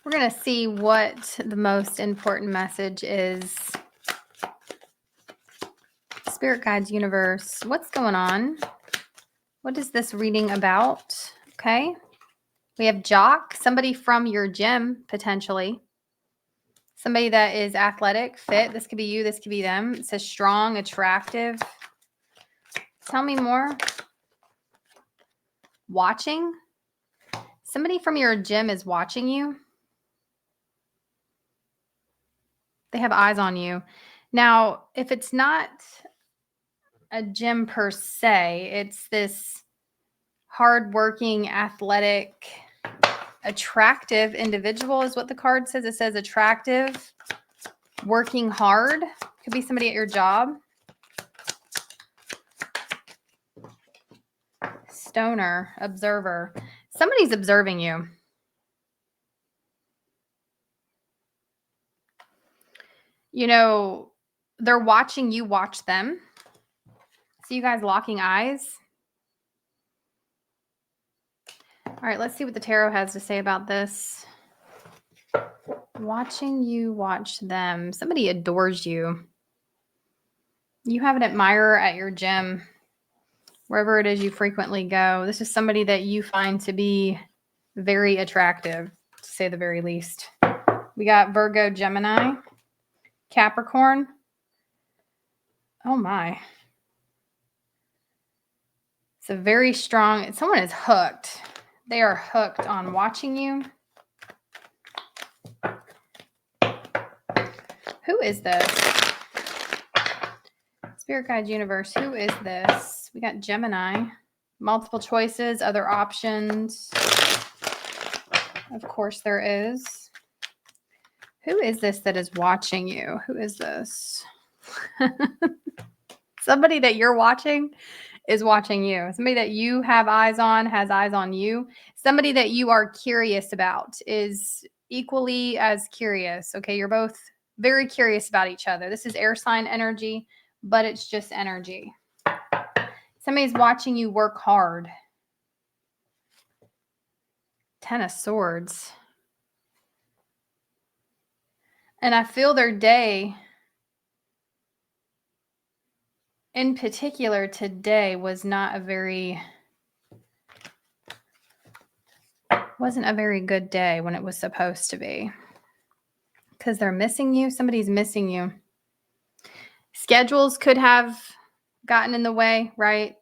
We're going to see what the most important message is. Spirit guides, universe, what's going on? What is this reading about? Okay. We have jock, somebody from your gym, potentially. Somebody that is athletic, fit. This could be you. This could be them. It says strong, attractive. Tell me more. Watching. Somebody from your gym is watching you. They have eyes on you. Now, if it's not a gym per se, it's this hardworking, athletic, attractive individual is what the card says. It says attractive, working hard. Could be somebody at your job. Stoner, observer. Somebody's observing you. You know, they're watching you watch them. See you guys locking eyes. All right, let's see what the tarot has to say about this. Watching you watch them. Somebody adores you. You have an admirer at your gym, wherever it is you frequently go. This is somebody that you find to be very attractive, to say the very least. We got Virgo, Gemini, Capricorn. Oh my. It's a very strong, someone is hooked. They are hooked on watching you. Who is this? Spirit guide universe, who is this? We got Gemini, multiple choices, other options. Of course there is. Who is this that is watching you? Who is this? Somebody that you're watching is watching you. Somebody that you have eyes on has eyes on you. Somebody that you are curious about is equally as curious. Okay, you're both very curious about each other. This is air sign energy, but it's just energy. Somebody's watching you work hard. Ten of Swords. And I feel their day, in particular today, wasn't a very good day when it was supposed to be. Because they're missing you. Somebody's missing you. Schedules could have gotten in the way, right?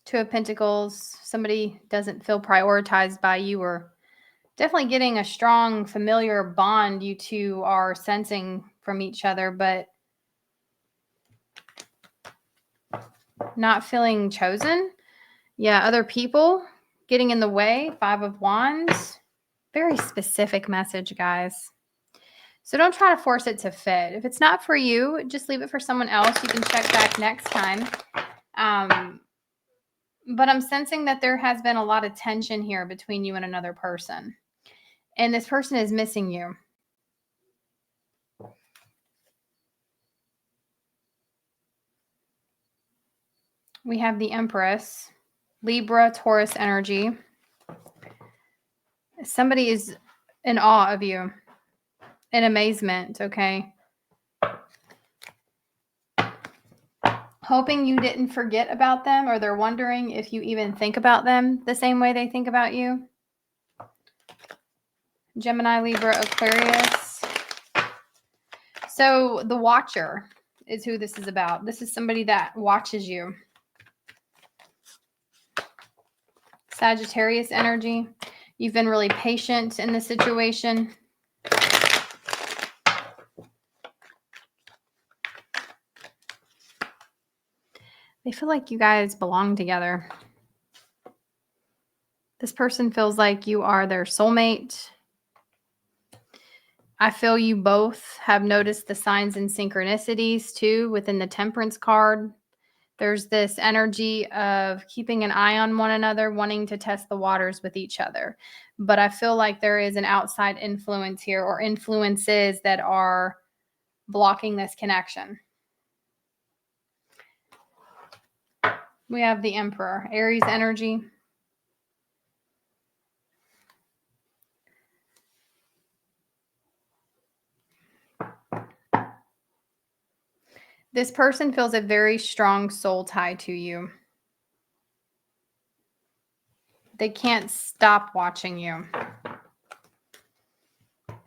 Two of Pentacles. Somebody doesn't feel prioritized by you, or definitely getting a strong familiar bond you two are sensing from each other, but not feeling chosen. Yeah, other people getting in the way. Five of Wands. Very specific message, guys. So don't try to force it to fit. If it's not for you, just leave it for someone else. You can check back next time. But I'm sensing that there has been a lot of tension here between you and another person. And this person is missing you. We have the Empress, Libra, Taurus energy. Somebody is in awe of you, in amazement, okay? Hoping you didn't forget about them, or they're wondering if you even think about them the same way they think about you. Gemini, Libra, Aquarius. So the Watcher is who this is about. This is somebody that watches you. Sagittarius energy. You've been really patient in this situation. They feel like you guys belong together. This person feels like you are their soulmate. I feel you both have noticed the signs and synchronicities too within the Temperance card. There's this energy of keeping an eye on one another, wanting to test the waters with each other. But I feel like there is an outside influence here, or influences that are blocking this connection. We have the Emperor, Aries energy. This person feels a very strong soul tie to you. They can't stop watching you.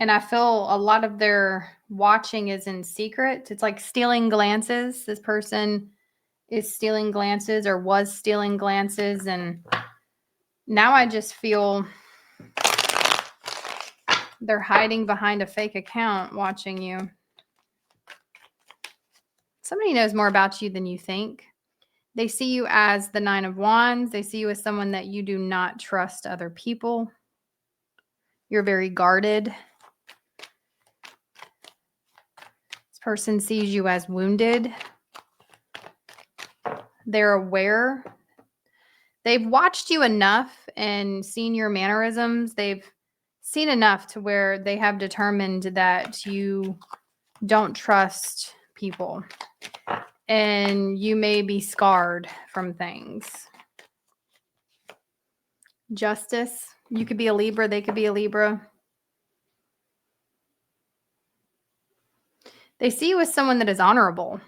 And I feel a lot of their watching is in secret. It's like stealing glances. This person is stealing glances or was stealing glances. And now I just feel they're hiding behind a fake account watching you. Somebody knows more about you than you think. They see you as the Nine of Wands. They see you as someone that you do not trust other people. You're very guarded. This person sees you as wounded. They're aware. They've watched you enough and seen your mannerisms. They've seen enough to where they have determined that you don't trust people and you may be scarred from things. Justice. You could be a Libra. They could be a Libra. They see you as someone that is honorable.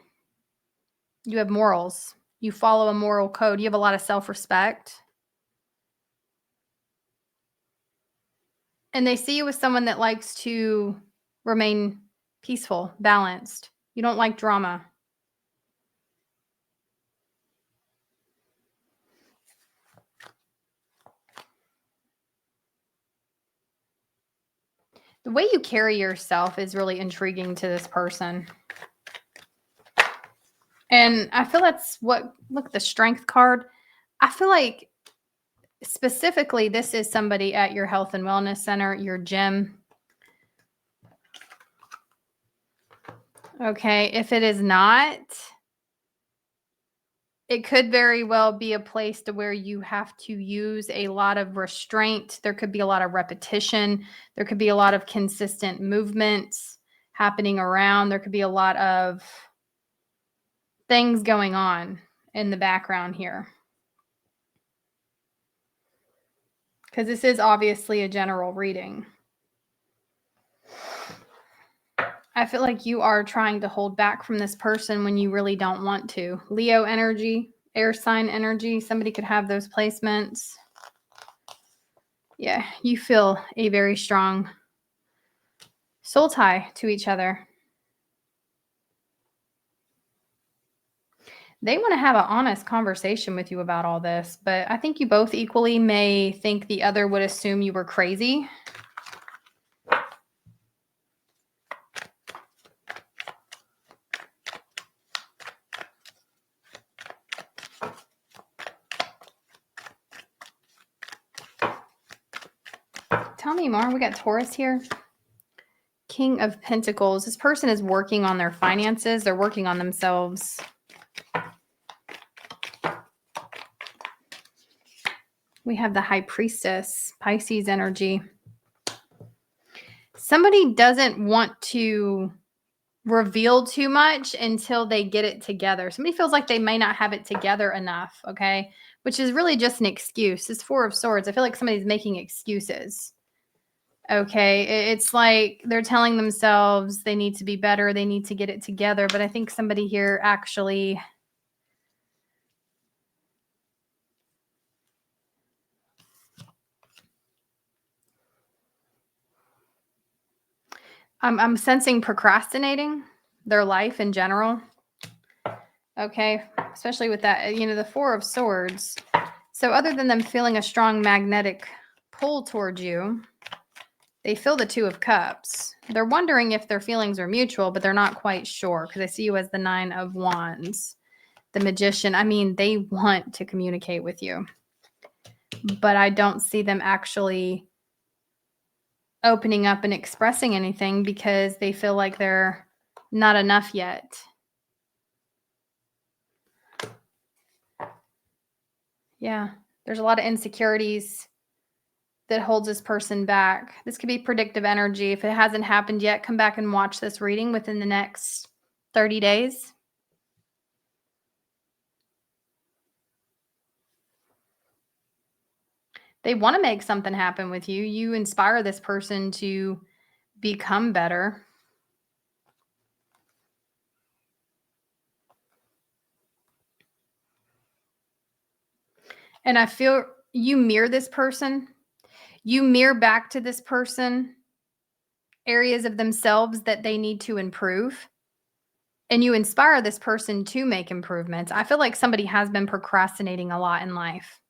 You have morals. You follow a moral code. You have a lot of self-respect. And they see you as someone that likes to remain peaceful, balanced. You don't like drama. The way you carry yourself is really intriguing to this person. And I feel that's what, look, the Strength card. I feel like specifically this is somebody at your health and wellness center, your gym. Okay, if it is not, it could very well be a place to where you have to use a lot of restraint. There could be a lot of repetition. There could be a lot of consistent movements happening around. There could be a lot of things going on in the background here. Because this is obviously a general reading. I feel like you are trying to hold back from this person when you really don't want to. Leo energy, air sign energy. Somebody could have those placements. Yeah, you feel a very strong soul tie to each other. They want to have an honest conversation with you about all this, but I think you both equally may think the other would assume you were crazy. Tell me more. We got Taurus here. King of Pentacles. This person is working on their finances. They're working on themselves. We have the High Priestess, Pisces energy. Somebody doesn't want to reveal too much until they get it together. Somebody feels like they may not have it together enough, okay? Which is really just an excuse. This Four of Swords, I feel like somebody's making excuses. Okay, it's like they're telling themselves they need to be better, they need to get it together, but I think somebody here actually I'm sensing procrastinating their life in general. Okay, especially with that, the Four of Swords. So other than them feeling a strong magnetic pull towards you, they feel the Two of Cups. They're wondering if their feelings are mutual, but they're not quite sure because I see you as the Nine of Wands, the Magician. I mean, they want to communicate with you, but I don't see them actually opening up and expressing anything because they feel like they're not enough yet. Yeah, there's a lot of insecurities that holds this person back. This could be predictive energy. If it hasn't happened yet, come back and watch this reading within the next 30 days. They want to make something happen with you. You inspire this person to become better. And I feel you mirror this person. You mirror back to this person areas of themselves that they need to improve. And you inspire this person to make improvements. I feel like somebody has been procrastinating a lot in life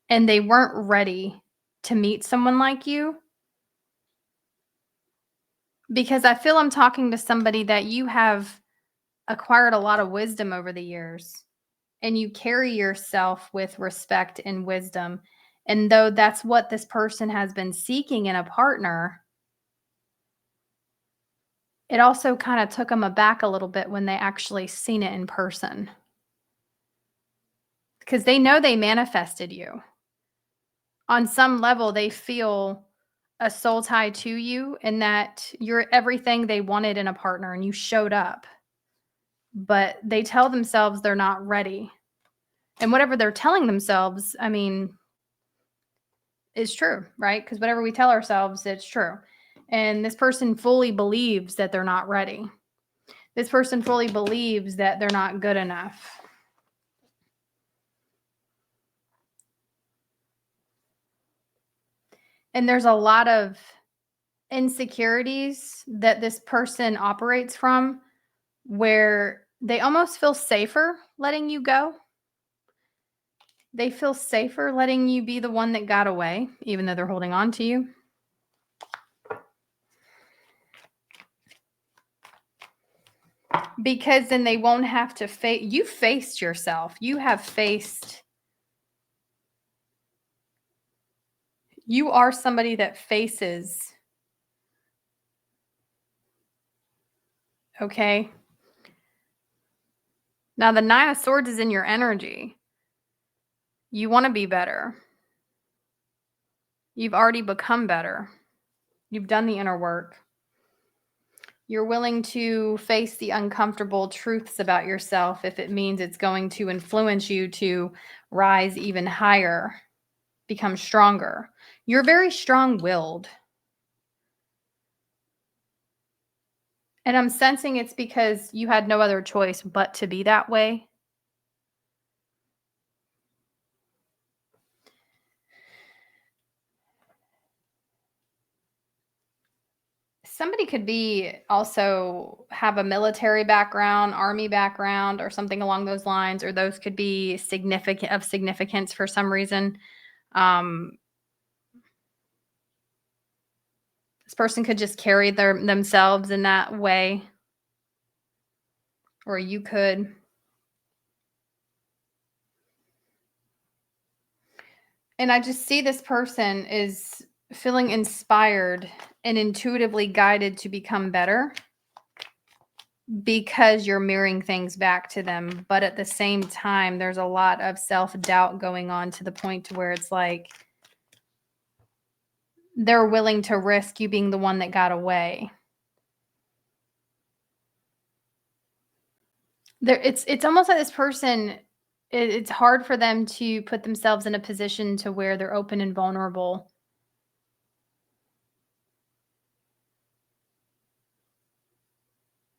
and they weren't ready to meet someone like you, because I feel I'm talking to somebody that you have acquired a lot of wisdom over the years and you carry yourself with respect and wisdom. And though that's what this person has been seeking in a partner, it also kind of took them aback a little bit when they actually seen it in person, because they know they manifested you. On some level, they feel a soul tie to you and that you're everything they wanted in a partner and you showed up. But they tell themselves they're not ready. And whatever they're telling themselves, I mean, is true, right? Because whatever we tell ourselves, it's true. And this person fully believes that they're not ready. This person fully believes that they're not good enough. And there's a lot of insecurities that this person operates from where they almost feel safer letting you go. They feel safer letting you be the one that got away, even though they're holding on to you. Because then they won't have to face, you faced yourself. You have faced, you are somebody that faces, okay? Now the Nine of Swords is in your energy. You want to be better. You've already become better. You've done the inner work. You're willing to face the uncomfortable truths about yourself if it means it's going to influence you to rise even higher, become stronger. You're very strong-willed. And I'm sensing it's because you had no other choice but to be that way. Somebody could be also have a military background, army background, or something along those lines, or those could be significance for some reason. Um, this person could just carry themselves in that way, or you could. And I just see this person is feeling inspired and intuitively guided to become better because you're mirroring things back to them. But at the same time, there's a lot of self-doubt going on to the point to where it's like they're willing to risk you being the one that got away. It's almost like this person, it's hard for them to put themselves in a position to where they're open and vulnerable.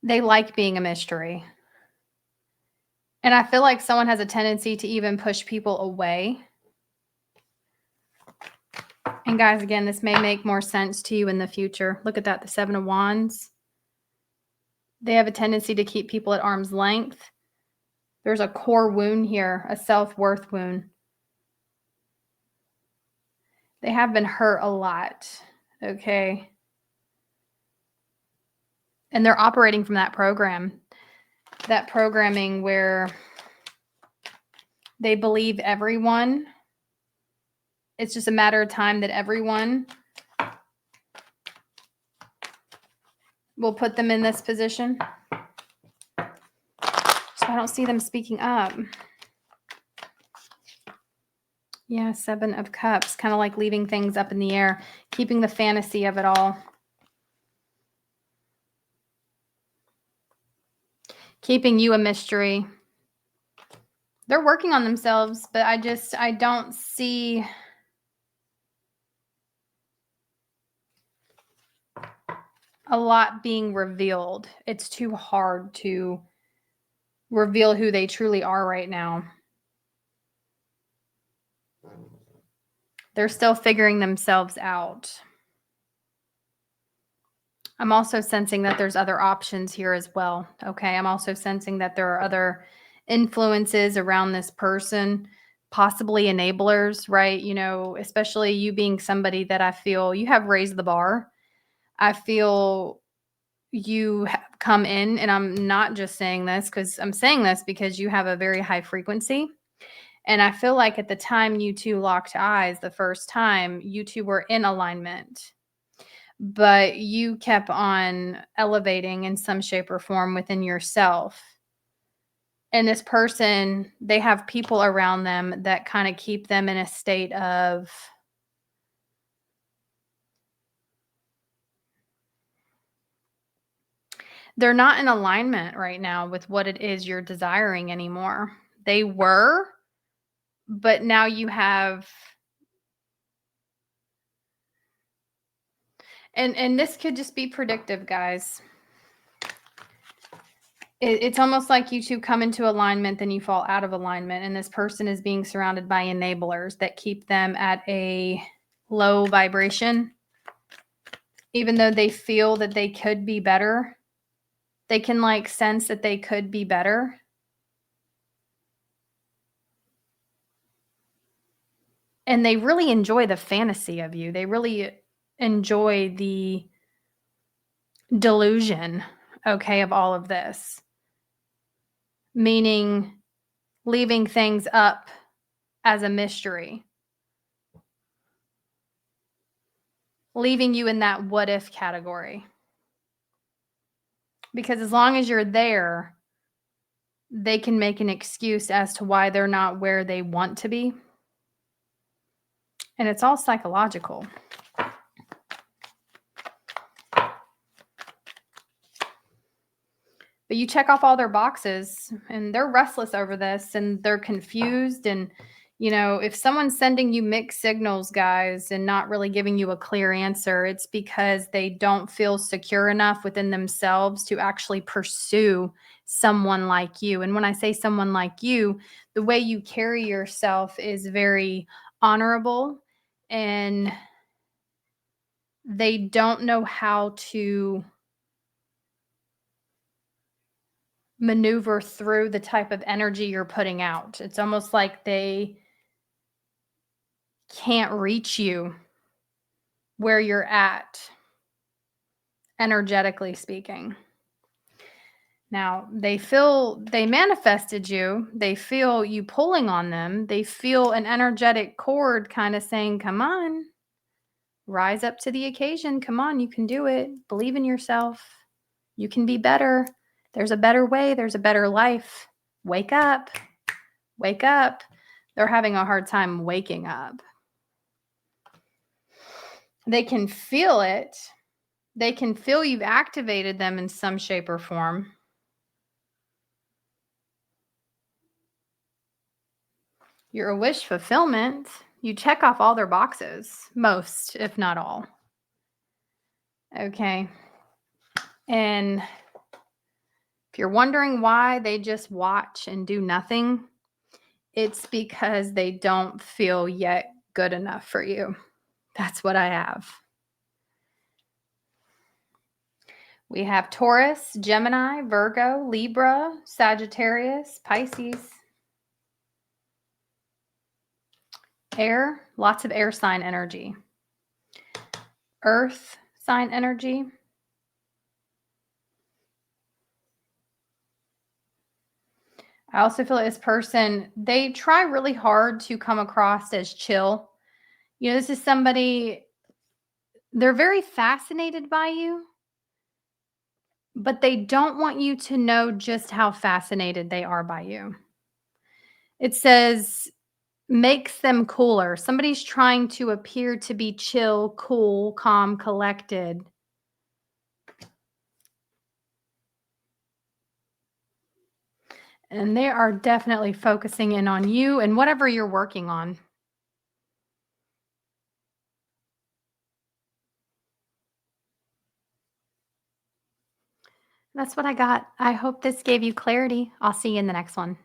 They like being a mystery. And I feel like someone has a tendency to even push people away. And guys, again, this may make more sense to you in the future. Look at that, the Seven of Wands. They have a tendency to keep people at arm's length. There's a core wound here, a self-worth wound. They have been hurt a lot, okay? And they're operating from that programming where they believe everyone. It's just a matter of time that everyone will put them in this position. So I don't see them speaking up. Yeah, Seven of Cups, kind of like leaving things up in the air, keeping the fantasy of it all. Keeping you a mystery. They're working on themselves, but I don't see a lot being revealed. It's too hard to reveal who they truly are right now. They're still figuring themselves out. I'm also sensing that there's other options here as well. Okay. I'm also sensing that there are other influences around this person, possibly enablers, right? Especially you being somebody that I feel you have raised the bar. I feel you have come in, and I'm not just saying this because I'm saying this because you have a very high frequency. And I feel like at the time you two locked eyes the first time, you two were in alignment, but you kept on elevating in some shape or form within yourself. And this person, they have people around them that kind of keep them in a state of, they're not in alignment right now with what it is you're desiring anymore. They were, but now you have, and this could just be predictive, guys. It's almost like you two come into alignment, then you fall out of alignment, and this person is being surrounded by enablers that keep them at a low vibration. Even though they feel that they could be better, they can like sense that they could be better. And they really enjoy the fantasy of you. They really enjoy the delusion, okay, of all of this. Meaning leaving things up as a mystery, leaving you in that what if category. Because as long as you're there, they can make an excuse as to why they're not where they want to be. And it's all psychological. But you check off all their boxes and they're restless over this and they're confused. And, if someone's sending you mixed signals, guys, and not really giving you a clear answer, it's because they don't feel secure enough within themselves to actually pursue someone like you. And when I say someone like you, the way you carry yourself is very honorable, and they don't know how to maneuver through the type of energy you're putting out. It's almost like they can't reach you where you're at, energetically speaking. Now, they manifested you, they feel you pulling on them, they feel an energetic cord kind of saying, come on, rise up to the occasion. Come on, you can do it. Believe in yourself. You can be better. There's a better way, there's a better life. Wake up. Wake up. They're having a hard time waking up. They can feel it. They can feel you've activated them in some shape or form. You're a wish fulfillment. You check off all their boxes, most, if not all. Okay. And if you're wondering why they just watch and do nothing, it's because they don't feel yet good enough for you. That's what I have. We have Taurus, Gemini, Virgo, Libra, Sagittarius, Pisces. Air, lots of air sign energy. Earth sign energy. I also feel like this person, they try really hard to come across as chill. This is somebody, they're very fascinated by you, but they don't want you to know just how fascinated they are by you. It says makes them cooler. Somebody's trying to appear to be chill, cool, calm, collected. And they are definitely focusing in on you and whatever you're working on. That's what I got. I hope this gave you clarity. I'll see you in the next one.